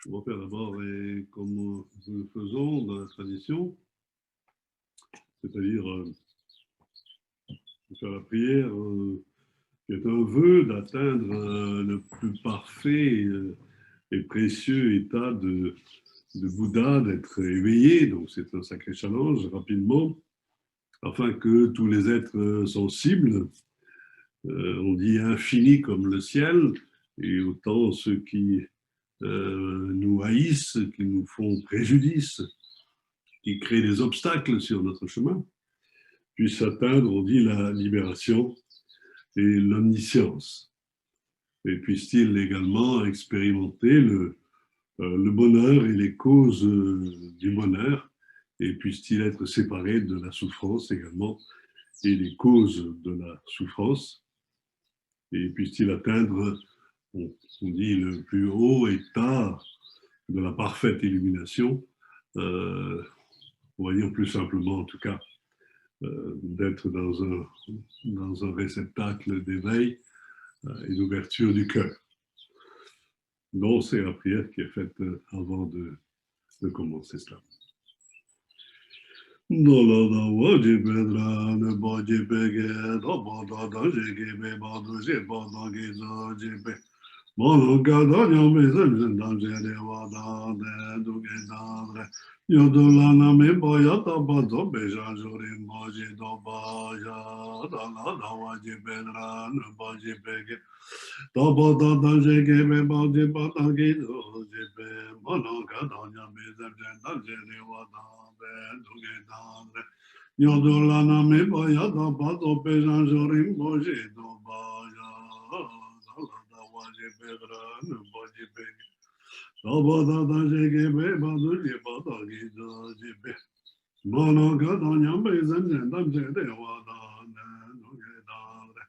On va faire d'abord, comme nous le faisons dans la tradition, c'est-à-dire faire la prière, qui est un vœu d'atteindre le plus parfait et précieux état de Bouddha, d'être éveillé. Donc c'est un sacré challenge rapidement, afin que tous les êtres sensibles, on dit infinis comme le ciel, et autant ceux qui nous haïssent, qui nous font préjudice, qui créent des obstacles sur notre chemin, puissent atteindre, on dit, la libération et l'omniscience. Et puissent-ils également expérimenter le bonheur et les causes du bonheur, et puissent-ils être séparés de la souffrance également, et les causes de la souffrance, et puissent-ils atteindre, on dit, le plus haut état de la parfaite illumination, on va dire plus simplement en tout cas, d'être dans un réceptacle d'éveil et d'ouverture du cœur. Donc, c'est la prière qui est faite avant de commencer cela. Yodolana me boya tabazo beja jori moji do baja dala dawa je bedra ne baji bege tabada da jege me baji bata ge do je be mano ga danya me zerje da je ne wada be duge dandre Yodolana me boya tabazo beja jori moji do baja dala dawa je bedra ne baji bege Sabada da jege be badu je bada ge do je be Mano ga da nyam be zan jen dam je de wa da ne no ge da re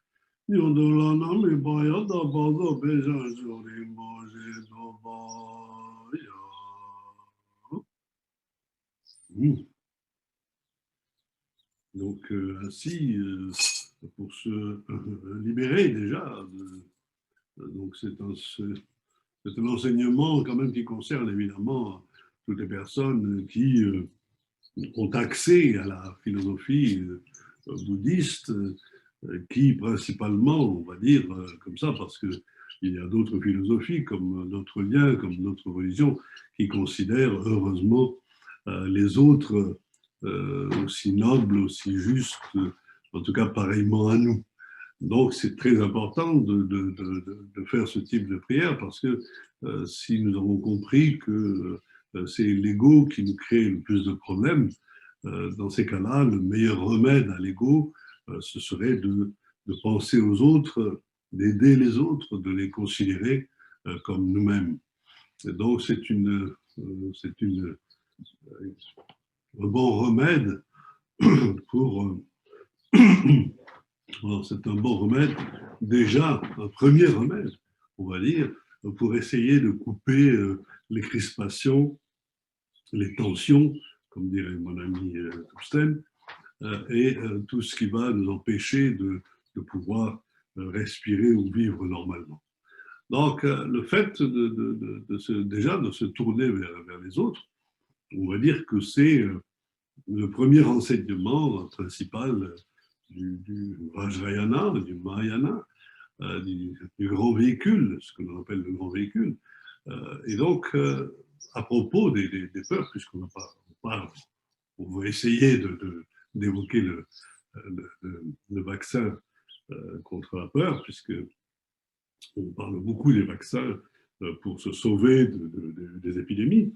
Yodola na me ba ya da ba do be jan jori mo je do ba ya. Donc ainsi, pour se libérer déjà, donc c'est un enseignement quand même qui concerne évidemment toutes les personnes qui ont accès à la philosophie bouddhiste, qui principalement, on va dire comme ça, parce qu'il y a d'autres philosophies comme d'autres liens, comme d'autres religions, qui considèrent heureusement les autres aussi nobles, aussi justes, en tout cas pareillement à nous. Donc, c'est très important de faire ce type de prière parce que si nous avons compris que c'est l'ego qui nous crée le plus de problèmes, dans ces cas-là, le meilleur remède à l'ego, ce serait de penser aux autres, d'aider les autres, de les considérer comme nous-mêmes. Et donc, un bon remède pour Alors, c'est un bon remède, déjà un premier remède, on va dire, pour essayer de couper les crispations, les tensions, comme dirait mon ami Topsten, et tout ce qui va nous empêcher de pouvoir respirer ou vivre normalement. Donc, le fait déjà de se tourner vers les autres, on va dire que c'est le premier enseignement principal du Vajrayana, du Mahayana, du grand véhicule, ce que l'on appelle le grand véhicule. Et donc, à propos des peurs, puisqu'on n'a pas, on va essayer d'évoquer le vaccin contre la peur, puisque on parle beaucoup des vaccins pour se sauver des épidémies,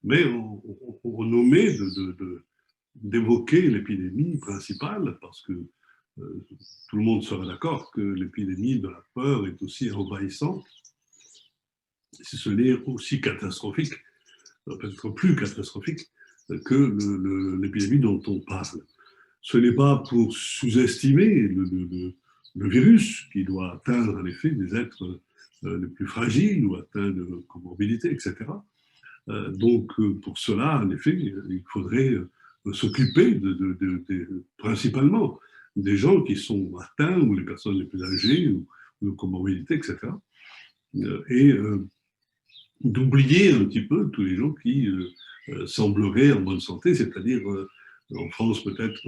mais on omet d'évoquer l'épidémie principale, parce que tout le monde sera d'accord que l'épidémie de la peur est aussi envahissante, si ce n'est aussi catastrophique, peut-être plus catastrophique que l'épidémie dont on parle. Ce n'est pas pour sous-estimer le virus qui doit atteindre en effet des êtres les plus fragiles ou atteints de comorbidité, etc. Donc pour cela, en effet, il faudrait s'occuper principalement des gens qui sont atteints ou les personnes les plus âgées ou de comorbidité, etc. Et d'oublier un petit peu tous les gens qui sembleraient en bonne santé, c'est-à-dire en France peut-être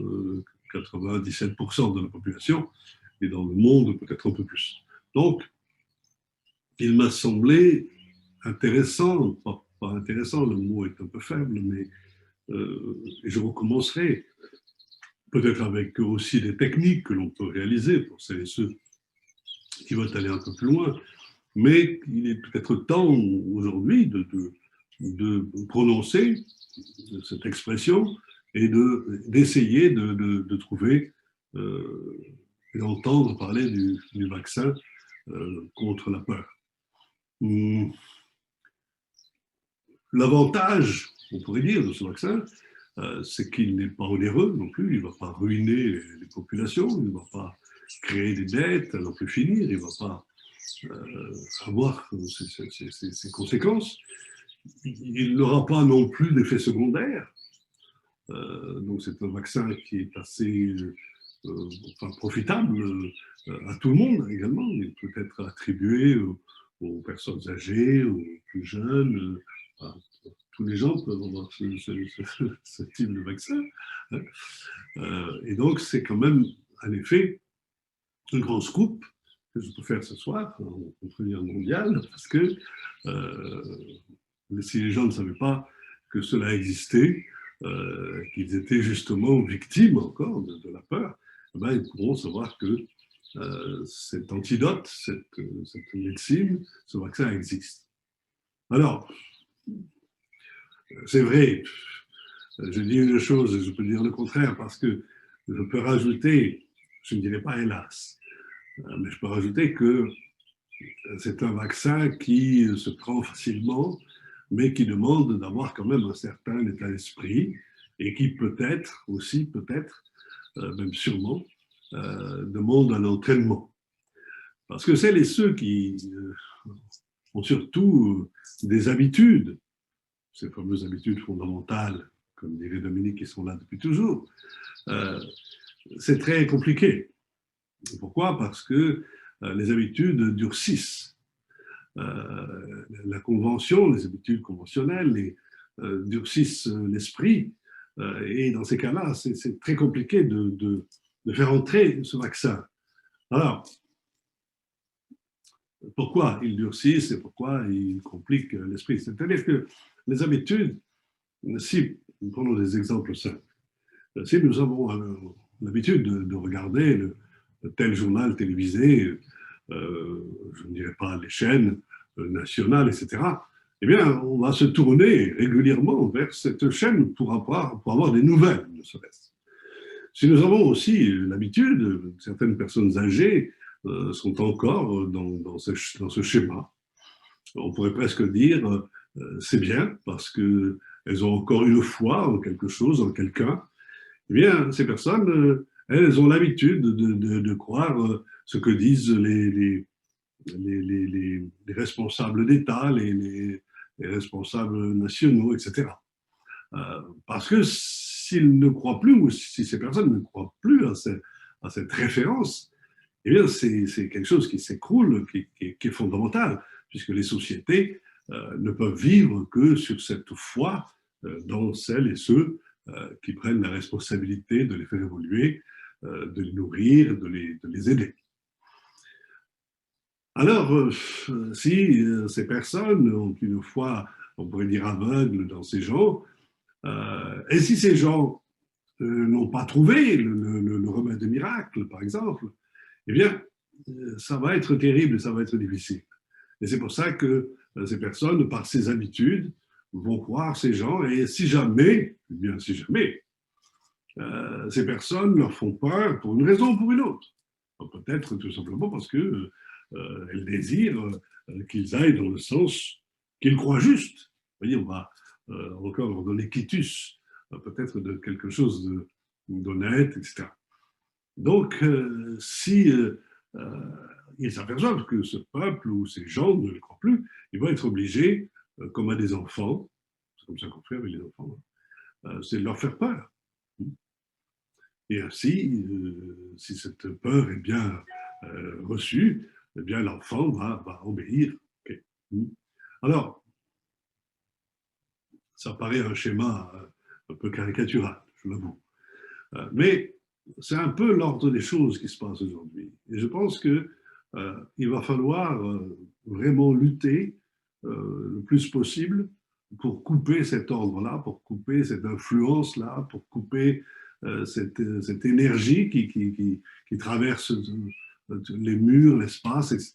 97% de la population, et dans le monde peut-être un peu plus. Donc, il m'a semblé intéressant, pas intéressant, le mot est un peu faible, mais et je recommencerai, peut-être avec aussi des techniques que l'on peut réaliser pour celles et ceux qui veulent aller un peu plus loin, mais il est peut-être temps aujourd'hui de prononcer cette expression et d'essayer de trouver et d'entendre parler du vaccin contre la peur. L'avantage, on pourrait dire, de ce vaccin, c'est qu'il n'est pas onéreux non plus, il ne va pas ruiner les populations, il ne va pas créer des dettes à n'en plus finir, il ne va pas avoir ses conséquences. Il n'aura pas non plus d'effets secondaires. Donc c'est un vaccin qui est assez enfin, profitable à tout le monde également. Il peut être attribué aux personnes âgées, aux plus jeunes. Tous les gens peuvent avoir ce type de vaccin. Hein. Et donc c'est quand même en effet un grand scoop que je peux faire ce soir en première mondiale, parce que si les gens ne savaient pas que cela existait, qu'ils étaient justement victimes encore de la peur, eh ben, ils pourront savoir que cet antidote, cette médecine, ce vaccin existe. Alors, c'est vrai, je dis une chose et je peux dire le contraire, parce que je peux rajouter, je ne dirais pas hélas, mais je peux rajouter que c'est un vaccin qui se prend facilement, mais qui demande d'avoir quand même un certain état d'esprit et qui peut-être aussi, peut-être, même sûrement, demande un entraînement. Parce que celles et ceux qui ont surtout des habitudes, ces fameuses habitudes fondamentales, comme dirait Dominique, qui sont là depuis toujours, c'est très compliqué. Pourquoi? Parce que les habitudes durcissent. La convention, les habitudes conventionnelles durcissent l'esprit. Et dans ces cas-là, c'est très compliqué de faire entrer ce vaccin. Alors, pourquoi ils durcissent et pourquoi ils compliquent l'esprit? C'est-à-dire que les habitudes, si nous prenons des exemples simples, si nous avons l'habitude de regarder tel journal télévisé, je ne dirais pas les chaînes nationales, etc., eh bien, on va se tourner régulièrement vers cette chaîne pour avoir des nouvelles, ne serait-ce. Si nous avons aussi l'habitude, certaines personnes âgées sont encore dans ce schéma. On pourrait presque dire c'est bien parce qu'elles ont encore une foi en quelque chose, en quelqu'un. Eh bien, ces personnes, elles ont l'habitude de croire ce que disent les responsables d'État, les responsables nationaux, etc. Parce que s'ils ne croient plus, ou si ces personnes ne croient plus à cette référence, eh bien, c'est quelque chose qui s'écroule, qui est fondamental, puisque les sociétés ne peuvent vivre que sur cette foi dans celles et ceux qui prennent la responsabilité de les faire évoluer, de les nourrir, de les aider. Alors, si ces personnes ont une foi, on pourrait dire aveugle dans ces gens, et si ces gens n'ont pas trouvé le remède miracle, par exemple, eh bien, ça va être terrible, ça va être difficile. Et c'est pour ça que ces personnes, par ces habitudes, vont croire ces gens, et si jamais, eh bien, si jamais, ces personnes leur font peur pour une raison ou pour une autre. Peut-être tout simplement parce qu'elles désirent qu'ils aillent dans le sens qu'ils croient juste. Vous voyez, on va encore leur donner quitus, peut-être de quelque chose d'honnête, etc. Donc, si ils s'aperçoivent que ce peuple ou ces gens ne le croient plus, ils vont être obligés, comme à des enfants, c'est comme ça qu'on fait avec les enfants, c'est de leur faire peur. Et ainsi, si cette peur est bien reçue, eh bien l'enfant va obéir. Okay. Alors, Ça paraît un schéma un peu caricatural, je l'avoue. Mais c'est un peu l'ordre des choses qui se passe aujourd'hui. Et je pense qu'il va falloir vraiment lutter le plus possible pour couper cet ordre-là, pour couper cette influence-là, pour couper cette énergie qui traverse les murs, l'espace, etc.,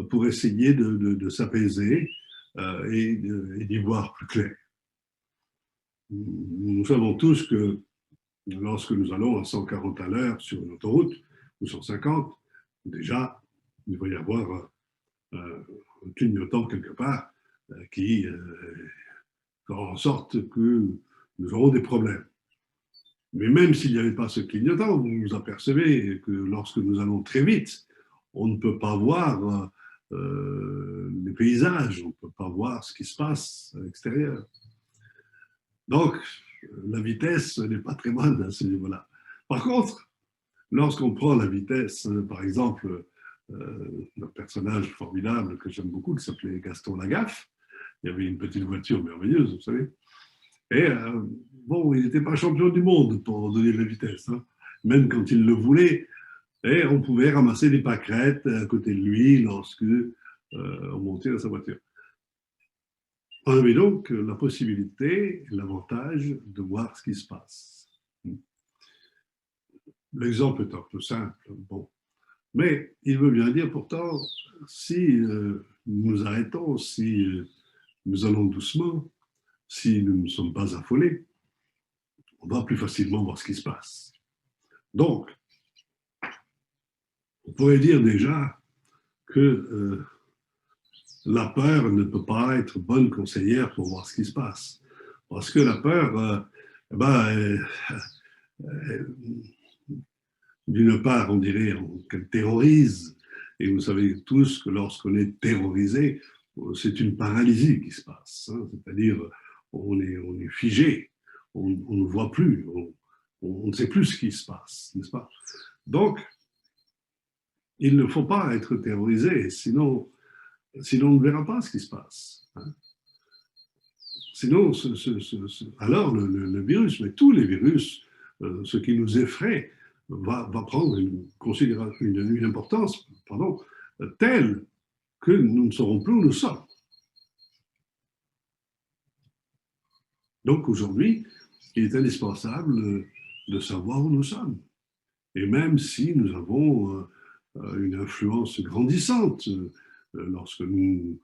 pour essayer de s'apaiser et d'y voir plus clair. Nous savons tous que lorsque nous allons à 140 à l'heure sur une autoroute, ou 150, déjà, il va y avoir un clignotant quelque part qui fera en sorte que nous aurons des problèmes. Mais même s'il n'y avait pas ce clignotant, vous vous apercevez que lorsque nous allons très vite, on ne peut pas voir les paysages, on ne peut pas voir ce qui se passe à l'extérieur. Donc, la vitesse n'est pas très bonne à ce niveau-là. Par contre, lorsqu'on prend la vitesse, par exemple, un personnage formidable que j'aime beaucoup, qui s'appelait Gaston Lagaffe, il y avait une petite voiture merveilleuse, vous savez, et bon, il n'était pas champion du monde pour donner de la vitesse, hein, même quand il le voulait, et on pouvait ramasser des pâquerettes à côté de lui lorsque on montait dans sa voiture. On avait donc la possibilité, l'avantage de voir ce qui se passe. L'exemple est un peu simple, bon. Mais il veut bien dire pourtant, si nous arrêtons, si nous allons doucement, si nous ne sommes pas affolés, on va plus facilement voir ce qui se passe. Donc, on pourrait dire déjà que la peur ne peut pas être bonne conseillère pour voir ce qui se passe. Parce que la peur, d'une part, on dirait qu'elle terrorise, et vous savez tous que lorsqu'on est terrorisé, c'est une paralysie qui se passe, hein, c'est-à-dire on est figé, on ne voit plus, on ne sait plus ce qui se passe, n'est-ce pas? Donc, il ne faut pas être terrorisé, sinon on ne verra pas ce qui se passe. Hein. Sinon, alors le virus, mais tous les virus, ce qui nous effraie, va prendre une importance telle que nous ne saurons plus où nous sommes. Donc aujourd'hui, il est indispensable de savoir où nous sommes. Et même si nous avons une influence grandissante lorsque nous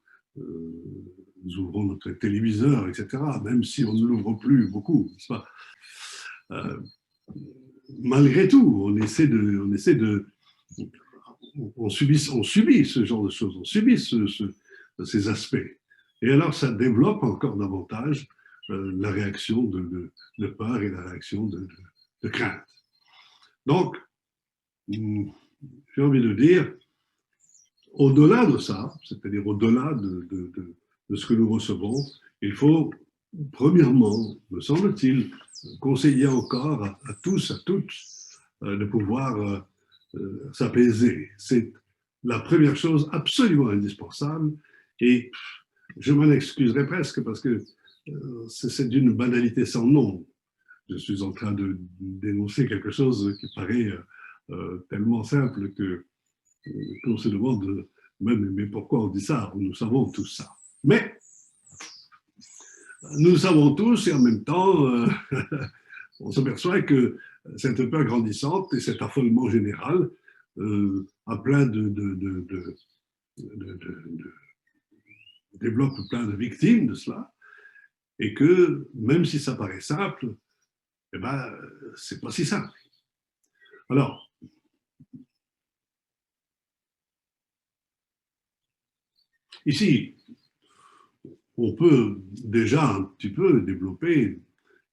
ouvrons notre téléviseur, etc., même si on ne l'ouvre plus beaucoup, n'est-ce pas? Malgré tout, on subit ce genre de choses, on subit ces aspects. Et alors, ça développe encore davantage la réaction de peur et la réaction de crainte. Donc, j'ai envie de dire, au-delà de ça, c'est-à-dire au-delà de ce que nous recevons, il faut, premièrement, me semble-t-il, conseiller encore à tous, à toutes, de pouvoir s'apaiser. C'est la première chose absolument indispensable, et je m'en excuserai presque parce que c'est d'une banalité sans nom. Je suis en train de dénoncer quelque chose qui paraît tellement simple qu'on se demande même mais pourquoi on dit ça? Nous savons tous ça. Mais nous savons tous et en même temps, on s'aperçoit que cette peur grandissante et cet affolement général a plein développe plein de victimes de cela, et que même si ça paraît simple, eh ben, c'est pas si simple. Alors, ici, on peut déjà un petit peu développer,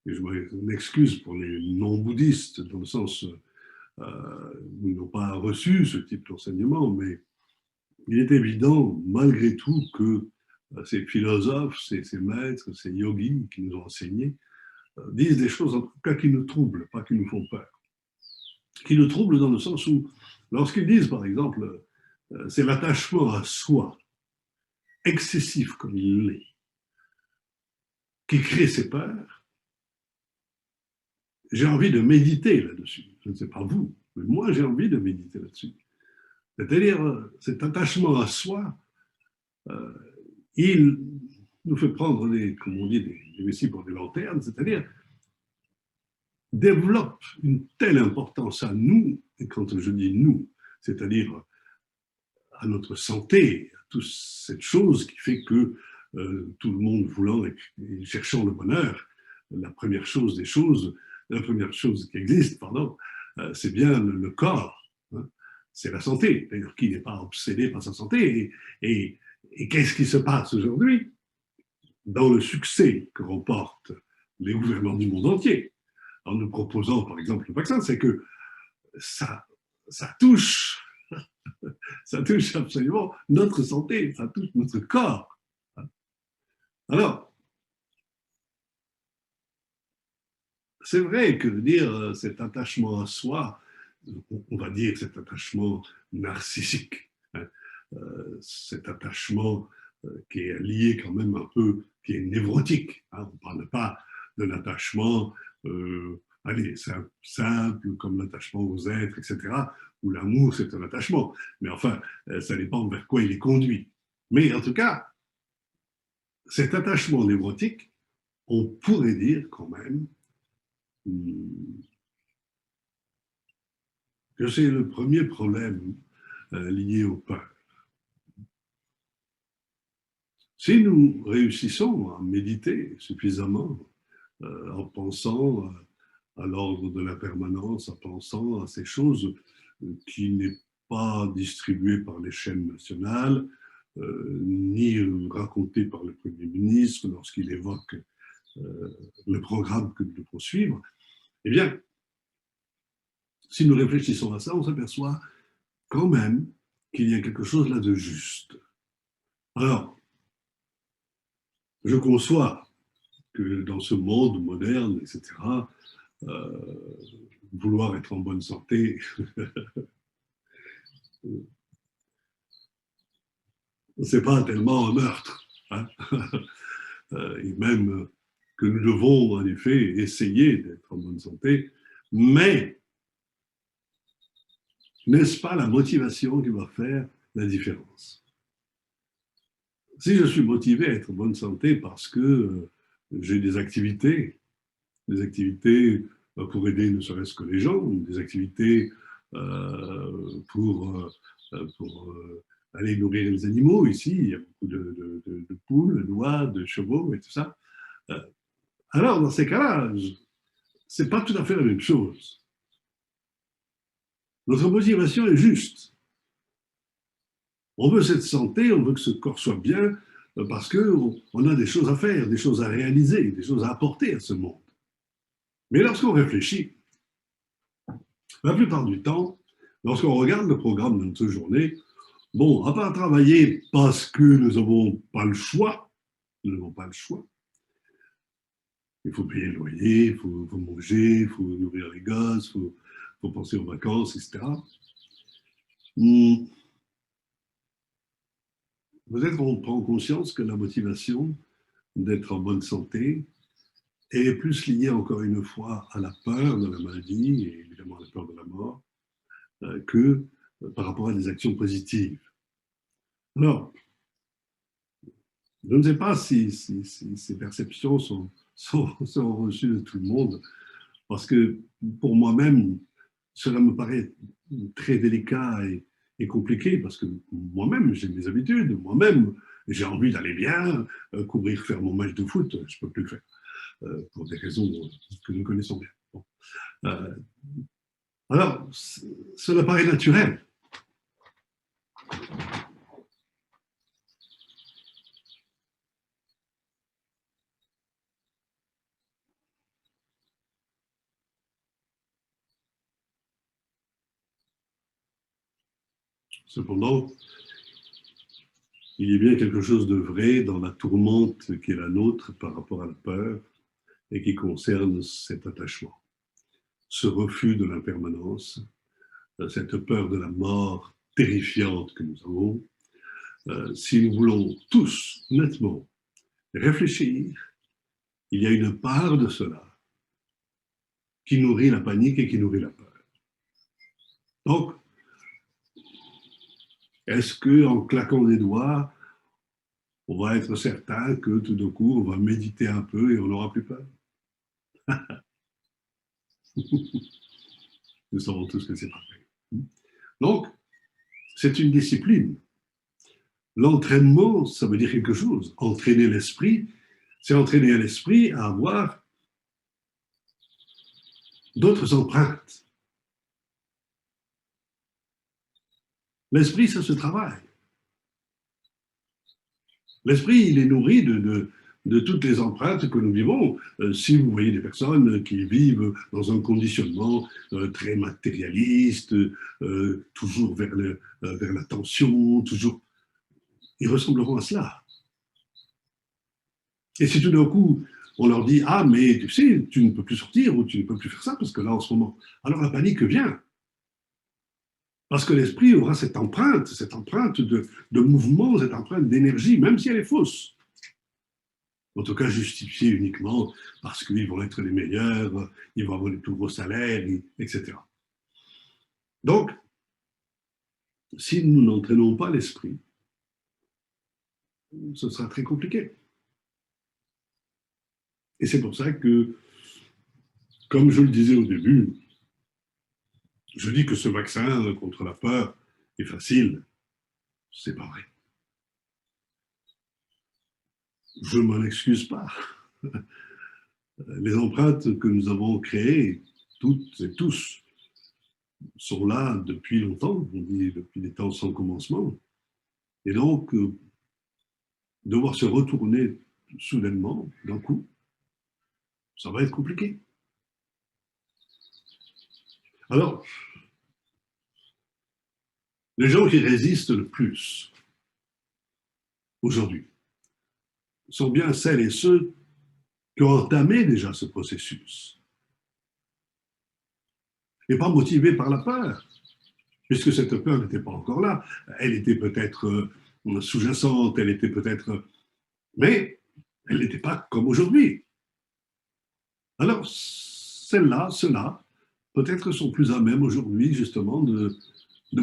et je m'excuse pour les non-bouddhistes, dans le sens où ils n'ont pas reçu ce type d'enseignement, mais il est évident, malgré tout, que ces philosophes, ces maîtres, ces yogis qui nous ont enseigné, disent des choses, en tout cas, qui nous troublent, pas qui nous font peur. Qui nous troublent dans le sens où, lorsqu'ils disent, par exemple, c'est l'attachement à soi, excessif comme il l'est, qui crée ces peurs, j'ai envie de méditer là-dessus. Je ne sais pas vous, mais moi j'ai envie de méditer là-dessus. C'est-à-dire, cet attachement à soi, euh, il nous fait prendre des, comme on dit, des vessies pour des lanternes, c'est-à-dire développe une telle importance à nous, et quand je dis nous, c'est-à-dire à notre santé, à toute cette chose qui fait que tout le monde voulant et cherchant le bonheur, la première chose des choses, la première chose qui existe, pardon, c'est bien le corps, hein, c'est la santé. D'ailleurs, qui n'est pas obsédé par sa santé et qu'est-ce qui se passe aujourd'hui dans le succès que remportent les gouvernements du monde entier en nous proposant, par exemple, le vaccin, c'est que ça, ça touche ça touche absolument notre santé, ça touche notre corps. Alors, c'est vrai que dire cet attachement à soi, on va dire cet attachement narcissique, hein, cet attachement qui est lié quand même un peu, qui est névrotique. Hein, on ne parle pas d'un attachement, allez, simple comme l'attachement aux êtres, etc., où l'amour, c'est un attachement. Mais enfin, ça dépend vers quoi il est conduit. Mais en tout cas, cet attachement névrotique, on pourrait dire quand même que c'est le premier problème lié aux peurs. Si nous réussissons à méditer suffisamment en pensant à l'ordre de la permanence, en pensant à ces choses qui n'est pas distribuées par les chaînes nationales, ni racontées par le Premier ministre lorsqu'il évoque le programme que nous devons suivre, eh bien, si nous réfléchissons à ça, on s'aperçoit quand même qu'il y a quelque chose là de juste. Alors, je conçois que dans ce monde moderne, etc., vouloir être en bonne santé, c'est pas tellement un meurtre. Hein. Et même que nous devons en effet essayer d'être en bonne santé, mais n'est-ce pas la motivation qui va faire la différence? Si je suis motivé à être en bonne santé parce que j'ai des activités pour aider ne serait-ce que les gens, des activités pour aller nourrir les animaux. Ici, il y a beaucoup de poules, d'oies, de chevaux et tout ça. Alors, dans ces cas-là, ce n'est pas tout à fait la même chose. Notre motivation est juste. On veut cette santé, on veut que ce corps soit bien, parce qu'on a des choses à faire, des choses à réaliser, des choses à apporter à ce monde. Mais lorsqu'on réfléchit, la plupart du temps, lorsqu'on regarde le programme de notre journée, bon, à part travailler parce que nous n'avons pas le choix, nous n'avons pas le choix, il faut payer le loyer, il faut manger, il faut nourrir les gosses, il faut penser aux vacances, etc. Peut-être on prend conscience que la motivation d'être en bonne santé est plus liée encore une fois à la peur de la maladie et évidemment à la peur de la mort que par rapport à des actions positives. Alors, je ne sais pas si ces perceptions sont reçues de tout le monde, parce que pour moi-même, cela me paraît très délicat et compliqué, parce que moi-même, j'ai mes habitudes, moi-même, j'ai envie d'aller bien, courir, faire mon match de foot, je ne peux plus le faire, pour des raisons que nous connaissons bien. Bon. Alors, cela paraît naturel. Cependant, il y a bien quelque chose de vrai dans la tourmente qui est la nôtre par rapport à la peur et qui concerne cet attachement, ce refus de l'impermanence, cette peur de la mort terrifiante que nous avons. Si nous voulons tous, nettement, réfléchir il y a une part de cela qui nourrit la panique et qui nourrit la peur. Donc, est-ce qu'en claquant des doigts, on va être certain que tout d'un coup, on va méditer un peu et on n'aura plus peur? Nous savons tous que c'est parfait. Donc, c'est une discipline. L'entraînement, ça veut dire quelque chose. Entraîner l'esprit, c'est entraîner l'esprit à avoir d'autres empreintes. L'esprit, ça se travaille. L'esprit, il est nourri de toutes les empreintes que nous vivons. Si vous voyez des personnes qui vivent dans un conditionnement très matérialiste, toujours vers la tension, toujours, ils ressembleront à cela. Et si tout d'un coup, on leur dit, ah, mais tu sais, tu ne peux plus sortir ou tu ne peux plus faire ça parce que là, en ce moment, alors la panique vient. Parce que l'esprit aura cette empreinte de mouvement, cette empreinte d'énergie, même si elle est fausse. En tout cas, justifiée uniquement parce qu'ils vont être les meilleurs, ils vont avoir les plus gros salaires, etc. Donc, si nous n'entraînons pas l'esprit, ce sera très compliqué. Et c'est pour ça que, comme je le disais au début, je dis que ce vaccin contre la peur est facile. C'est pas vrai. Je ne m'en excuse pas. Les empreintes que nous avons créées, toutes et tous, sont là depuis longtemps, on dit depuis des temps sans commencement. Et donc, devoir se retourner soudainement, d'un coup, ça va être compliqué. Alors, les gens qui résistent le plus aujourd'hui sont bien celles et ceux qui ont entamé déjà ce processus et pas motivés par la peur, puisque cette peur n'était pas encore là. Elle était peut-être sous-jacente, elle était peut-être... Mais elle n'était pas comme aujourd'hui. Alors, celles-là, ceux-là, peut-être sont plus à même aujourd'hui, justement, de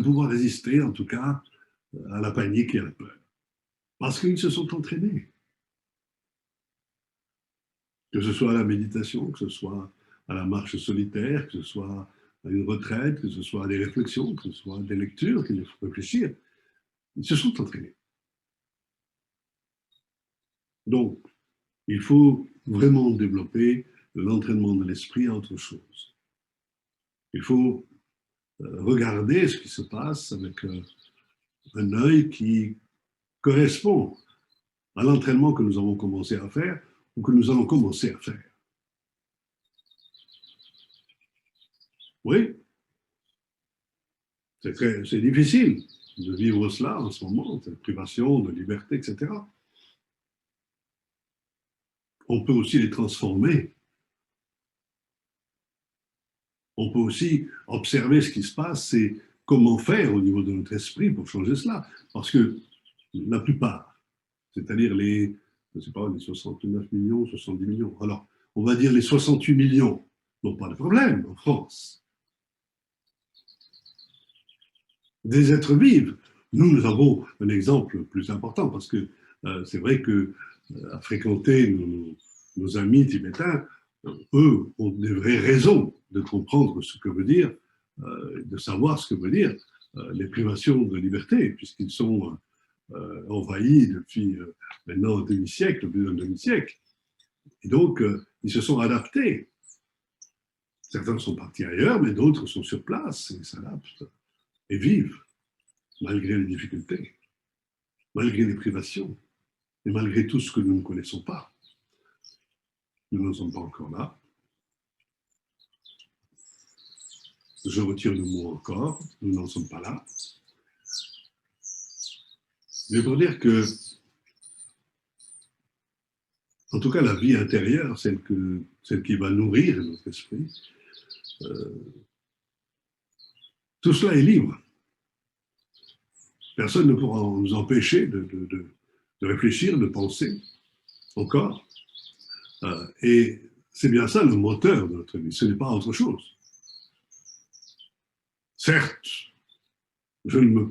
pouvoir résister, en tout cas, à la panique et à la peur. Parce qu'ils se sont entraînés. Que ce soit à la méditation, que ce soit à la marche solitaire, que ce soit à une retraite, que ce soit à des réflexions, que ce soit à des lectures, qu'il faut réfléchir. Ils se sont entraînés. Donc, il faut vraiment développer l'entraînement de l'esprit à autre chose. Il faut regarder ce qui se passe avec un œil qui correspond à l'entraînement que nous avons commencé à faire ou que nous allons commencer à faire. Oui, c'est difficile de vivre cela en ce moment, cette privation de liberté, etc. On peut aussi les transformer. On peut aussi observer ce qui se passe et comment faire au niveau de notre esprit pour changer cela. Parce que la plupart, c'est-à-dire je ne sais pas, les 69 millions, 70 millions, alors on va dire les 68 millions n'ont pas de problème en France. Des êtres vifs. Nous avons un exemple plus important parce que c'est vrai que à fréquenter nos amis tibétains, eux ont des vraies raisons de comprendre ce que veut dire, de savoir ce que veut dire les privations de liberté, puisqu'ils sont envahis depuis maintenant un demi-siècle, plus d'un demi-siècle. Et donc, ils se sont adaptés. Certains sont partis ailleurs, mais d'autres sont sur place et s'adaptent et vivent, malgré les difficultés, malgré les privations, et malgré tout ce que nous ne connaissons pas. Nous n'en sommes pas encore là. Je retire le mot encore, nous n'en sommes pas là. Mais pour dire que, en tout cas, la vie intérieure, celle qui va nourrir notre esprit, tout cela est libre. Personne ne pourra nous empêcher de réfléchir, de penser, encore. Et c'est bien ça le moteur de notre vie, ce n'est pas autre chose. Certes, je ne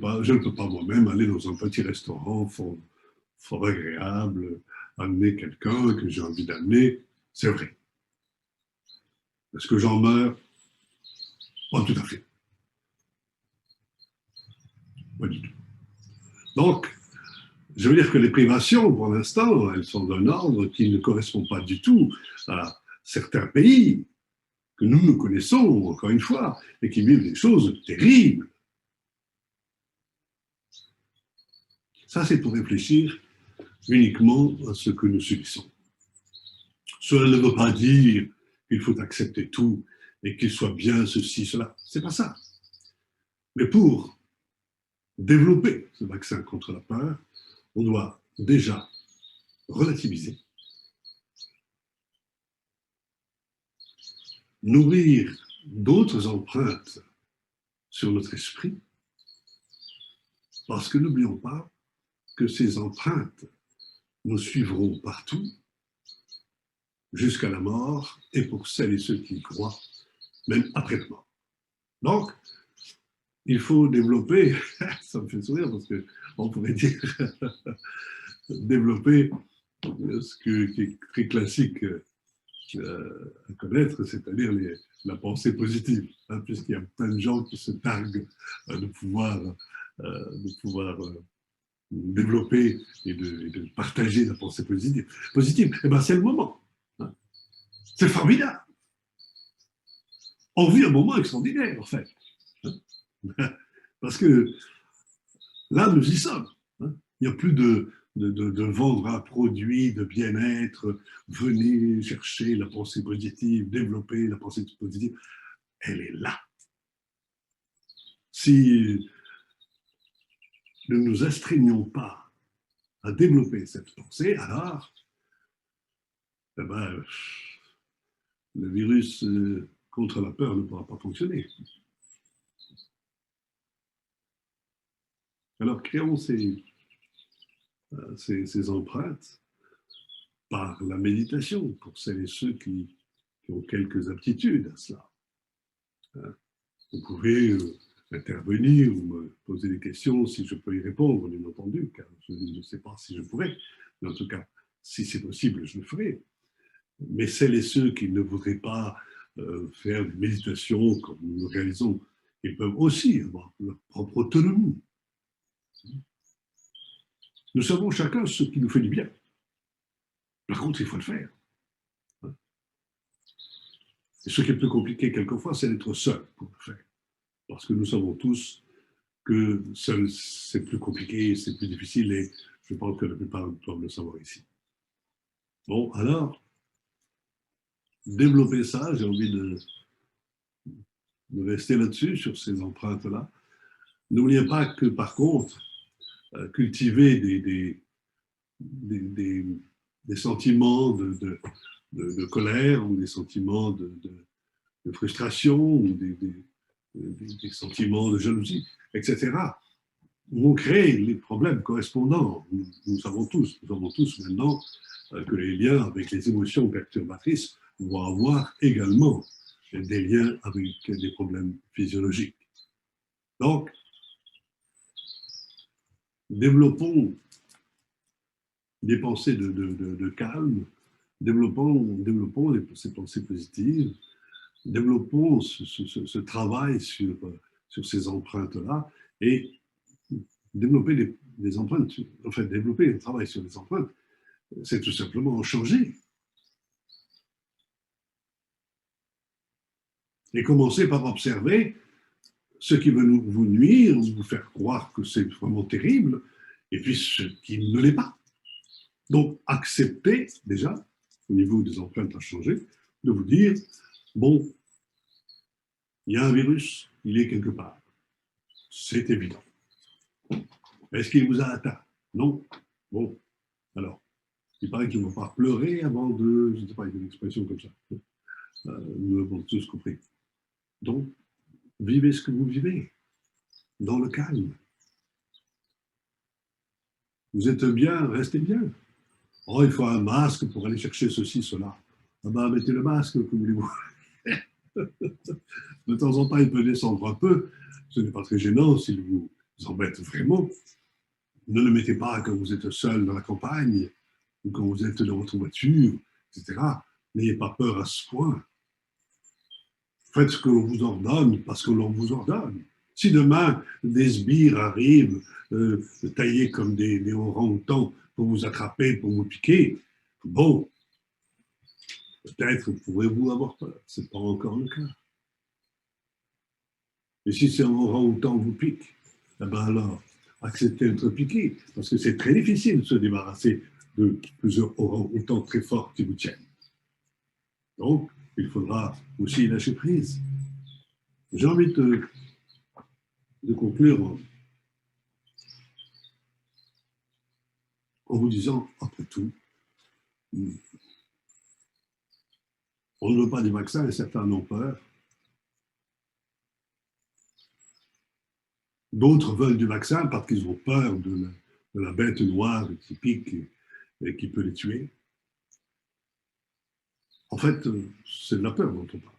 peux pas moi-même aller dans un petit restaurant fort agréable, amener quelqu'un que j'ai envie d'amener, c'est vrai. Est-ce que j'en meurs? Pas tout à fait, pas du tout. Donc, je veux dire que les privations, pour l'instant, elles sont d'un ordre qui ne correspond pas du tout à certains pays que nous connaissons, encore une fois, et qui vivent des choses terribles. Ça, c'est pour réfléchir uniquement à ce que nous subissons. Cela ne veut pas dire qu'il faut accepter tout et qu'il soit bien ceci, cela. C'est pas ça. Mais pour développer ce vaccin contre la peur, on doit déjà relativiser, nourrir d'autres empreintes sur notre esprit, parce que n'oublions pas que ces empreintes nous suivront partout jusqu'à la mort et pour celles et ceux qui y croient, même après la mort. Donc, il faut développer, ça me fait sourire parce qu'on pourrait dire développer qui est très classique à connaître, c'est-à-dire la pensée positive, hein, puisqu'il y a plein de gens qui se targuent de pouvoir développer et de partager la pensée positive. Eh ben, c'est le moment. Hein. C'est formidable. On vit un moment extraordinaire, en fait. Hein. Parce que là, nous y sommes. Hein. Il n'y a plus de vendre un produit de bien-être, venez chercher la pensée positive, développer la pensée positive. Elle est là. Si nous ne nous astreignons pas à développer cette pensée, alors eh ben, le virus contre la peur ne pourra pas fonctionner. Alors créons ces empreintes par la méditation, pour celles et ceux qui ont quelques aptitudes à cela. Vous pouvez intervenir ou me poser des questions si je peux y répondre, bien entendu, car je ne sais pas si je pourrais, mais en tout cas, si c'est possible, je le ferai. Mais celles et ceux qui ne voudraient pas faire des méditations comme nous le réalisons, ils peuvent aussi avoir leur propre autonomie. Nous savons chacun ce qui nous fait du bien. Par contre, il faut le faire. Et ce qui est plus compliqué quelquefois, c'est d'être seul pour le faire. Parce que nous savons tous que seul, c'est plus compliqué, c'est plus difficile, et je pense que la plupart doivent le savoir ici. Bon, alors, développer ça, j'ai envie de rester là-dessus, sur ces empreintes-là. N'oubliez pas que, par contre, cultiver des sentiments de colère ou des sentiments de frustration ou des sentiments de jalousie, etc., vont créer les problèmes correspondants. Nous savons tous maintenant que les liens avec les émotions perturbatrices vont avoir également des liens avec des problèmes physiologiques. Donc, développons des pensées de calme, développons ces pensées positives, développons ce travail sur ces empreintes-là et développer des empreintes, en fait, développer un travail sur les empreintes, c'est tout simplement en changer. Et commencer par observer ce qui veut vous nuire, ou vous faire croire que c'est vraiment terrible, et puis ce qui ne l'est pas. Donc, accepter déjà, au niveau des empreintes à changer, de vous dire, bon, il y a un virus, il est quelque part. C'est évident. Est-ce qu'il vous a atteint? Non. Bon, alors, il paraît qu'il ne faut pas pleurer avant de, je ne sais pas, il y a une expression comme ça. Nous avons tous compris. Donc, vivez ce que vous vivez, dans le calme. Vous êtes bien, restez bien. Oh, il faut un masque pour aller chercher ceci, cela. Ah ben, mettez le masque, que voulez-vous. De temps en temps, il peut descendre un peu. Ce n'est pas très gênant s'il vous embête vraiment. Ne le mettez pas quand vous êtes seul dans la campagne ou quand vous êtes dans votre voiture, etc. N'ayez pas peur à ce point. Faites ce que l'on vous ordonne parce que l'on vous ordonne. Si demain des sbires arrivent taillés comme des orangs-outans pour vous attraper, pour vous piquer, bon, peut-être pourrez-vous avoir peur. Ce n'est pas encore le cas. Et si c'est un orang-outan vous pique, eh ben alors, acceptez d'être piqué, parce que c'est très difficile de se débarrasser de plusieurs orang-outans très forts qui vous tiennent. Donc, il faudra aussi lâcher prise. J'ai envie de conclure en vous disant, après tout, on ne veut pas des vaccins et certains en ont peur. D'autres veulent du vaccin parce qu'ils ont peur de la bête noire qui pique et qui peut les tuer. En fait, c'est de la peur dont on parle.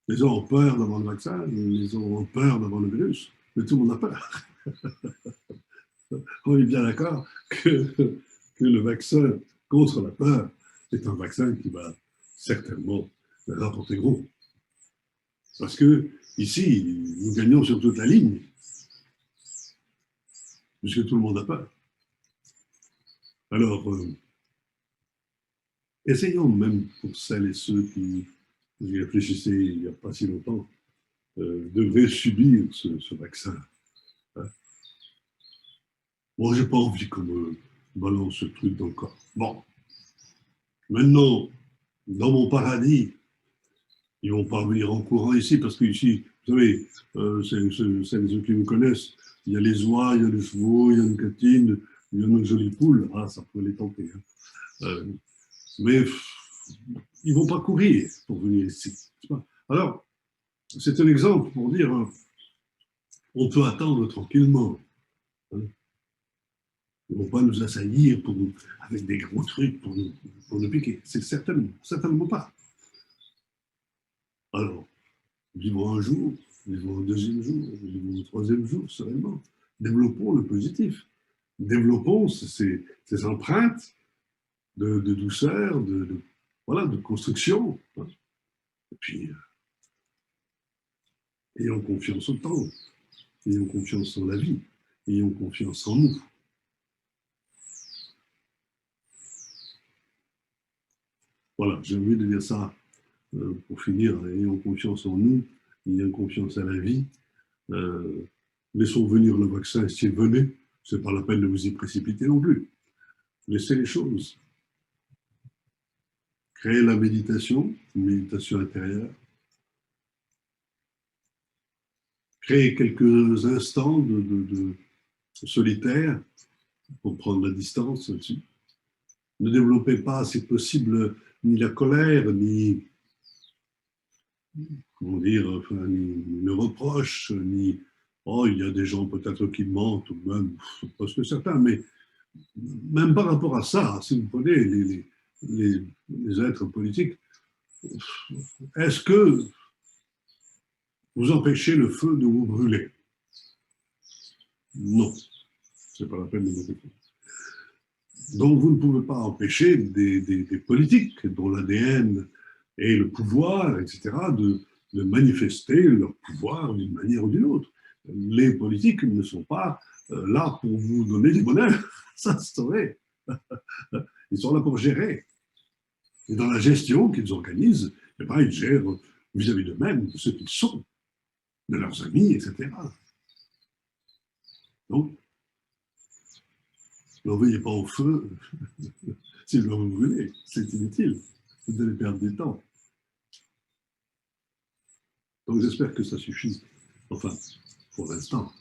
Les gens ont peur d'avoir le vaccin, les gens ont peur d'avoir le virus, mais tout le monde a peur. On est bien d'accord que le vaccin contre la peur est un vaccin qui va certainement rapporter gros. Parce que ici, nous gagnons sur toute la ligne, puisque tout le monde a peur. Alors, essayons même pour celles et ceux qui y réfléchissaient il n'y a pas si longtemps, devraient subir ce vaccin. Hein. Moi, j'ai pas envie qu'on me balance ce truc dans le corps. Bon, maintenant, dans mon paradis, ils vont pas venir en courant ici, parce qu'ici, vous savez, ceux qui me connaissent, il y a les oies, il y a les chevaux, il y a une catine, il y a une jolie poule. Ah, ça peut les tenter. Hein. Mais ils vont pas courir pour venir ici. Alors, c'est un exemple pour dire, on peut attendre tranquillement. Hein. Ils ne vont pas nous assaillir avec des gros trucs pour nous piquer. C'est certainement pas. Alors, vivons un jour, vivons un deuxième jour, vivons un troisième jour, sereinement. Développons le positif. Développons ces empreintes de douceur, voilà, de construction. Hein. Et puis, ayons confiance au temps, ayons confiance en la vie, ayons confiance en nous. Voilà, j'ai envie de dire ça pour finir. Ayons confiance en nous, ayons confiance à la vie. Laissons venir le vaccin s'il venait. Ce n'est pas la peine de vous y précipiter non plus. Laissez les choses. Créez la méditation, une méditation intérieure. Créez quelques instants de solitaire pour prendre la distance là-dessus. Ne développez pas, si possible, ni la colère, ni, comment dire, enfin, ni le reproche, ni oh, il y a des gens peut-être qui mentent, ou même, parce que certains, mais même par rapport à ça, si vous prenez les êtres politiques, est-ce que vous empêchez le feu de vous brûler? Non, c'est pas la peine de vous répondre. Donc vous ne pouvez pas empêcher des politiques dont l'ADN est le pouvoir, etc., de manifester leur pouvoir d'une manière ou d'une autre. Les politiques ne sont pas là pour vous donner du bonheur, ça c'est vrai. Ils sont là pour gérer. Et dans la gestion qu'ils organisent, eh ben, ils gèrent vis-à-vis d'eux-mêmes, de ceux qu'ils sont, de leurs amis, etc. Donc, n'envoyez pas au feu s'il doit vous brûler, c'est inutile. Vous allez perdre du temps. Donc j'espère que ça suffit, enfin, pour l'instant,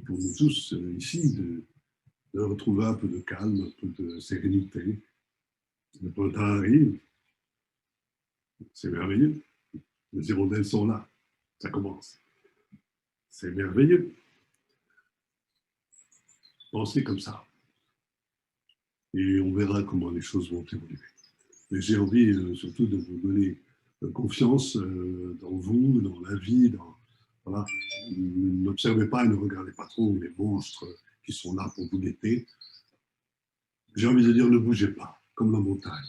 pour nous tous ici, de retrouver un peu de calme, un peu de sérénité. Le printemps arrive, c'est merveilleux. Les hirondelles sont là, ça commence. C'est merveilleux. Pensez comme ça. et on verra comment les choses vont évoluer. Mais j'ai envie surtout de vous donner confiance dans vous, dans la vie, voilà. N'observez pas et ne regardez pas trop les monstres qui sont là pour vous guetter. J'ai envie de dire, ne bougez pas, comme la montagne.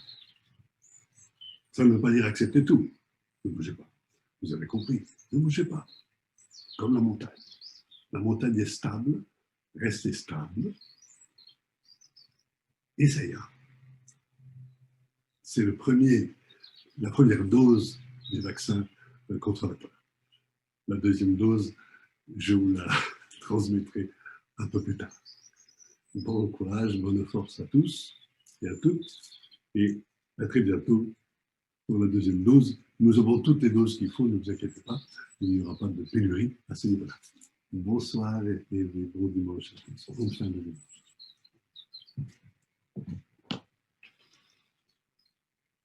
Ça ne veut pas dire accepter tout. Ne bougez pas. Vous avez compris. Ne bougez pas, comme la montagne. La montagne est stable, restez stable, et ça ira. C'est la première dose des vaccins contre la peur. La deuxième dose, je vous la transmettrai un peu plus tard. Bon courage, bonne force à tous et à toutes, et à très bientôt pour la deuxième dose. Nous avons toutes les doses qu'il faut, ne vous inquiétez pas, il n'y aura pas de pénurie à ce niveau-là. Bonsoir et bon dimanche à tous. Bon fin de dimanche.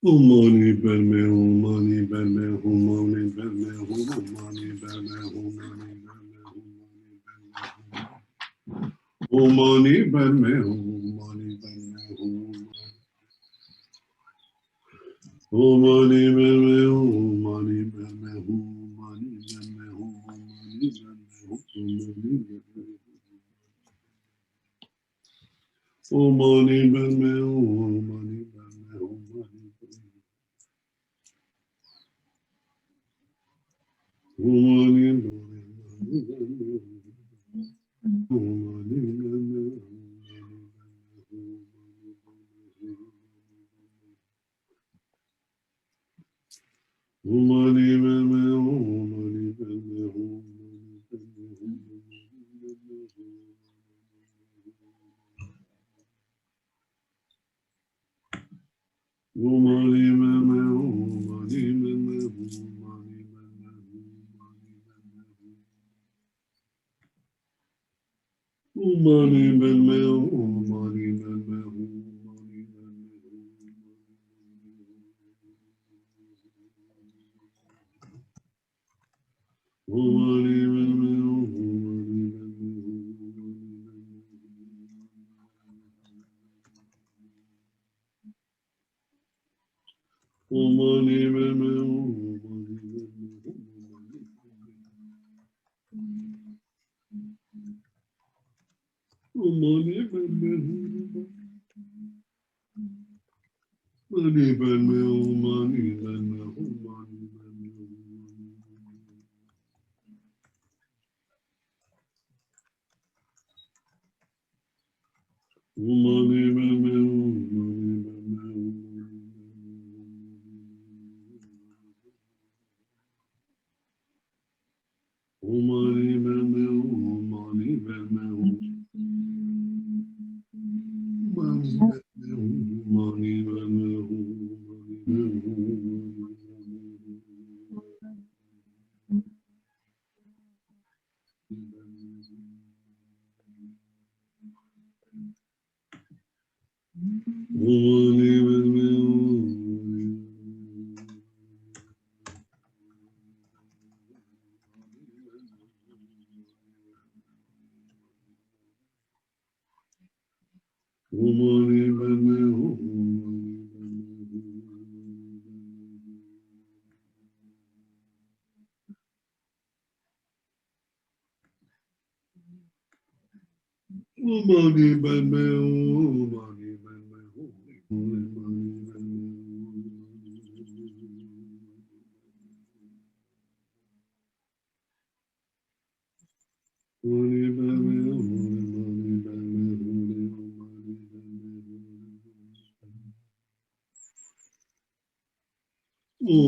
Humani belme, humani belme, humani belme, humani belme, humani belme, humani belme, humani belme, humani belme, humani belme, humani belme, humani belme, humani belme,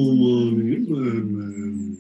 humani belme, humani